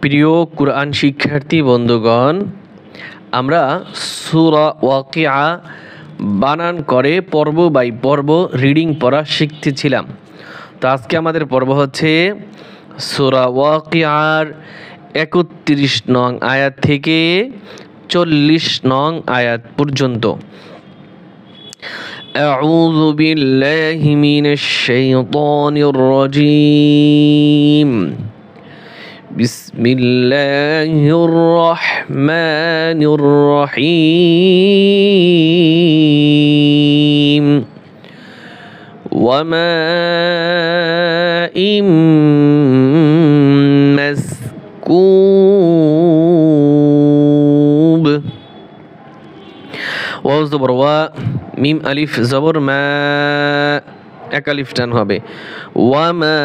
প্রিয় কুরআন শিক্ষার্থী বন্ধুগণ, আমরা সূরা ওয়াকিয়া বানান করে পর্ব বাই পর্ব রিডিং পড়া শিখতেছিলাম। তো আজকে আমাদের পর্ব হচ্ছে সূরা ওয়াকিয়ার ৩১ নং আয়াত থেকে ৪০ নং আয়াত পর্যন্ত। আউযু বিল্লাহি মিনাশ শাইতানির রাজীম। বিসমিল্লাহির রহমানির রহিম। ওয়ামাইম মাসকুব। ওয়াও জবর ওয়া, মিম আলিফ জবর মা, এক আলিফ টান হবে। ওয়ামা,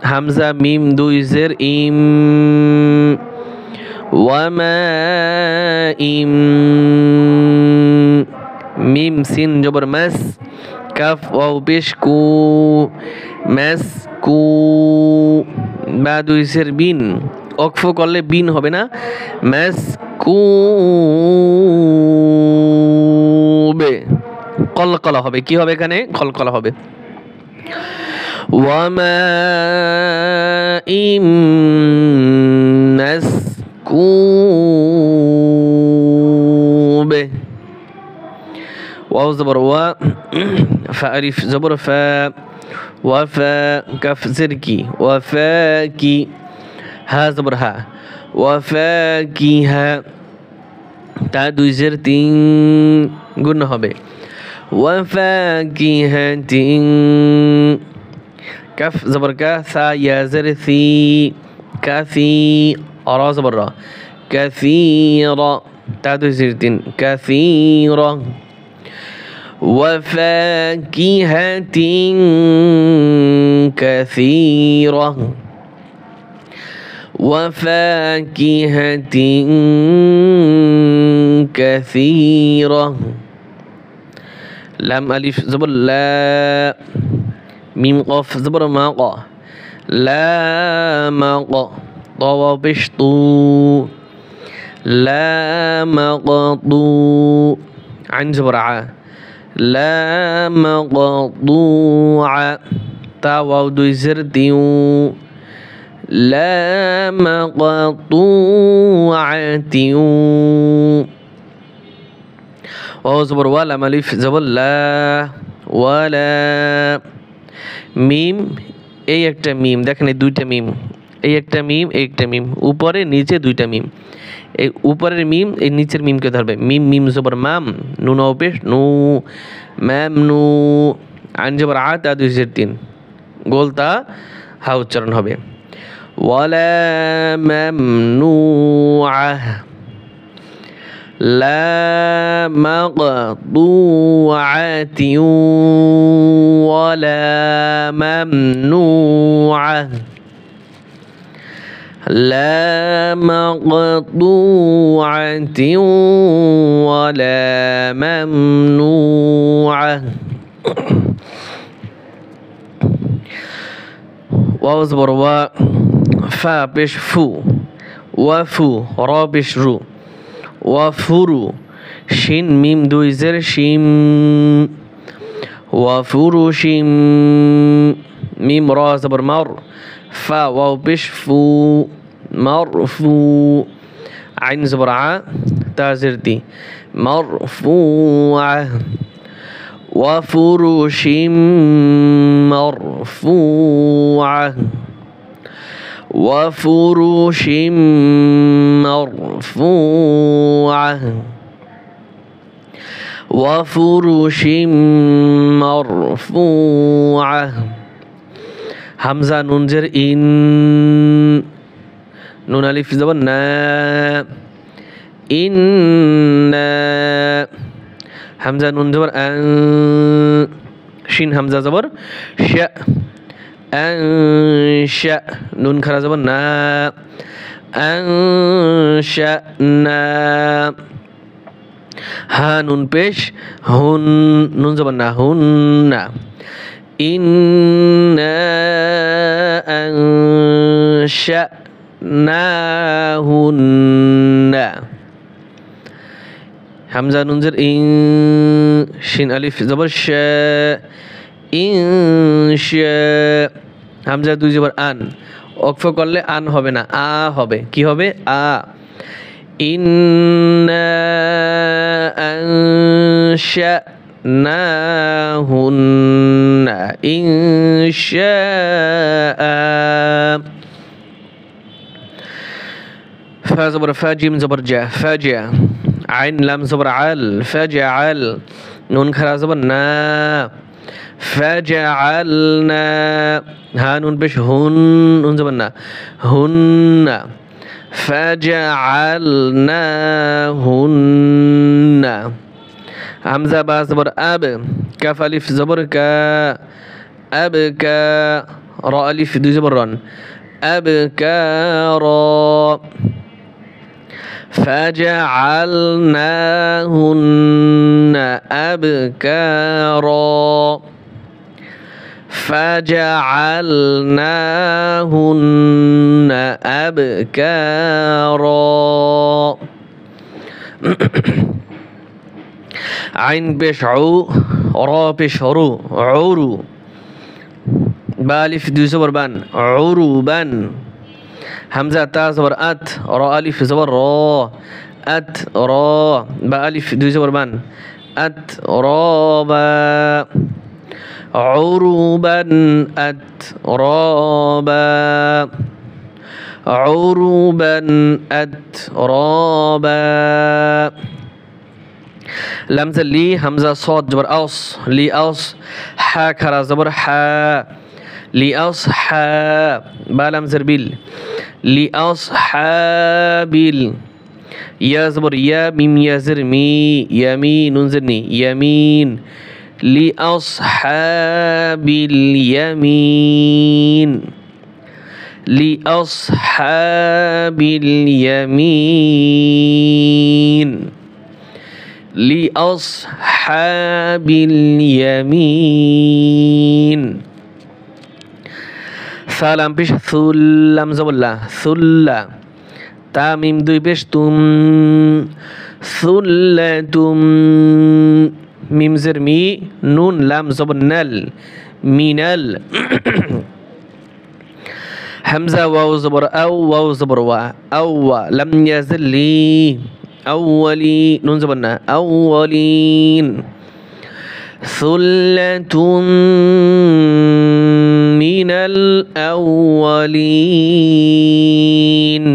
হামজা মিম দুই জের ইম, ওয়ামা ইম। মিম সিন জবর মাস, কাফ ওয়াও পেশ কু, মাস কু। বা দুই জের বিন, অক্ফ করলে বিন হবে না, মাস কু বে, কলকলা হবে। কি হবে এখানে? কলকলা হবে। ওয়ামাইম মাসকুব। ওয়াও জবর ওয়া, ফা আলিফ জবর ফা, ওয়াফা, কাফ জের কি, ওয়াফা কি, হা জবর হা, ওয়াফা কি হা, তা দুই জের তিন, গুণ হবে। ওয়াফা কি হা তিন, কাফ জবর কা, সা ইয়া জের সি, কাসি, রা জবর রা, কাসীরা, তা দুই জের তিন, কাসীরা। وفاكهة كثيرة، وفاكهة كثيرة. لام ألف زبر لا، ميم قاف زبر ما قا، لا ما قا، طوا بش طو، لا مقطو، عن زبر ع، لا مقطوعة، تا واو দুই জের দিউ، لا مقطوعة. واو زبر ওয়া, লাম আলিফ জবর লা, ওয়ালা। মিম, এই একটা মিম, দেখেন এই দুইটা মিম, এই একটা মিম, এই একটা মিম, উপরে নিচে দুইটা মিম। এই উপরের মিম এই নিচের মিমকে ধরবে। মিম মিম জবর মাম, নুন পেশ নু, ম্যাম নু, আইন জবর আ, তা দুই জের তিন, গোলতা হা উচ্চারণ হবে। ওয়ালা মামনুআহ, লা মাকতুআতিন, ওয়ালা মামনুআহ, لا مقطوعة ولا ممنوعة. واو زبر وا، فا بش فو، وفو، را بش رو، وفرو، شين ميم دوي زر شيم، وفرشم، ميم را زبر مر، فا واو بش فو، مرفوع، عين زبر ع، تا زر دي، مرفوعة. وفرش مرفوعة، وفرش مرفوعة، وفرش مرفوعة. হামজা নুন জের ইন, নুন আলিফ জবর না, ইন্না। হামজা নুন জবর আন, শিন হামজা জবর শা, আনশা, নুন খারা জবর না, আনশানা। হা নুন পেশ হুন, নুন জবর না, হুন না। إنا أنشأناهن হামজা নুন জের ইন শিন আলিফ জবর শা ইনশা হামজা দুই জবর আন ওকফ করলে আন হবে না আ হবে কি হবে আ ইন্না আনশানাহুন্না ইনশাআ ফা জবর ফা জিম জবর জা ফাজিয়া আইন লাম জবর আল ফাজআল নুন খারা জবর না ফাজআলনা হা নুন পেশ হুন নুন জবর না হুন্না ফাজআলনাহুন্না হামজা বা জবর আব কাফ আলিফ জবর কা আবকা রা আলিফ দুই জবর রন আবকারা فجعلناهن أبكارا فجعلناهن أبكارا عين بشعو را بشعرو عرو بالف دو زبر بان عروبا হামজা তা জবর আত রা আলিফ জবর র আত র বা আলিফ দুই জবর বান আত রাবা উরুবান আত রাবা উরুবান আত রাবা লামজা লি হামজা সাদ জবর আস লি আস হা খারা জবর হা লি আস হা বা লামজার বিল লিআসহাবিল ইয়া জবর ইয়া মিম ইয়াজের মি ইয়ামি নুন জের নি ইয়ামিন লিআসহাবিল ইয়ামিন লিআসহাবিল ইয়ামিন লিআসহাবিল ইয়ামিন সালাম পেশ সুল্লাম জবল্লা সুল্লা তা মিম দুই পেশ তুম সুল্লাতুম মিম জের মি নুন লাম জবর নাল মিনাল হামজা ওয়াও জবর আও ওয়াও জবর ওয়া আও ওয়া লাম ইয়াজিল লি আউওয়ালি নুন জবর না আউওয়ালিন সুল্লাতুম من الأولين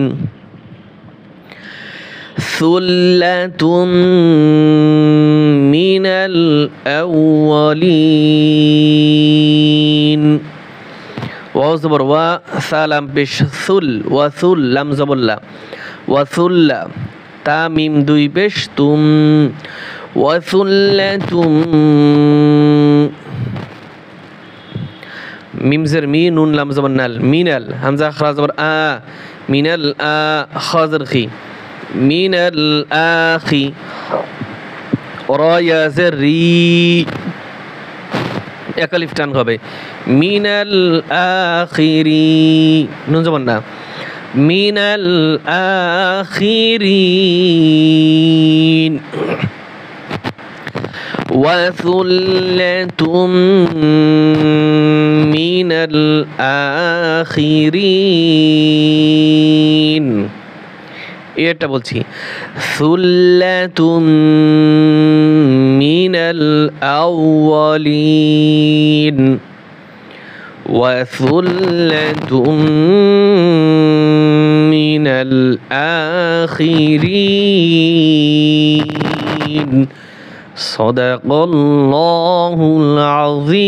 ثلة من الأولين واو زبر و سلام بش ثل وثل لم زبر لا وثل تا ميم دوي بش تم وثلة মিম জের মি নুন লাম জবর নাল মিনাল হামজা খরা জবর আ মিনাল আ খাজর খি মিনাল আখি রা ইয়া জের রি এক আলিফ টান হবে মিনাল আখিরি নুন জবর না মিনাল আখিরিন وثلة من الآخرين এটা বলছি সুল্লাতুম মিনাল আউওয়ালিন ওয়া সুল্লাতুম মিনাল আখিরিন صدق الله العظيم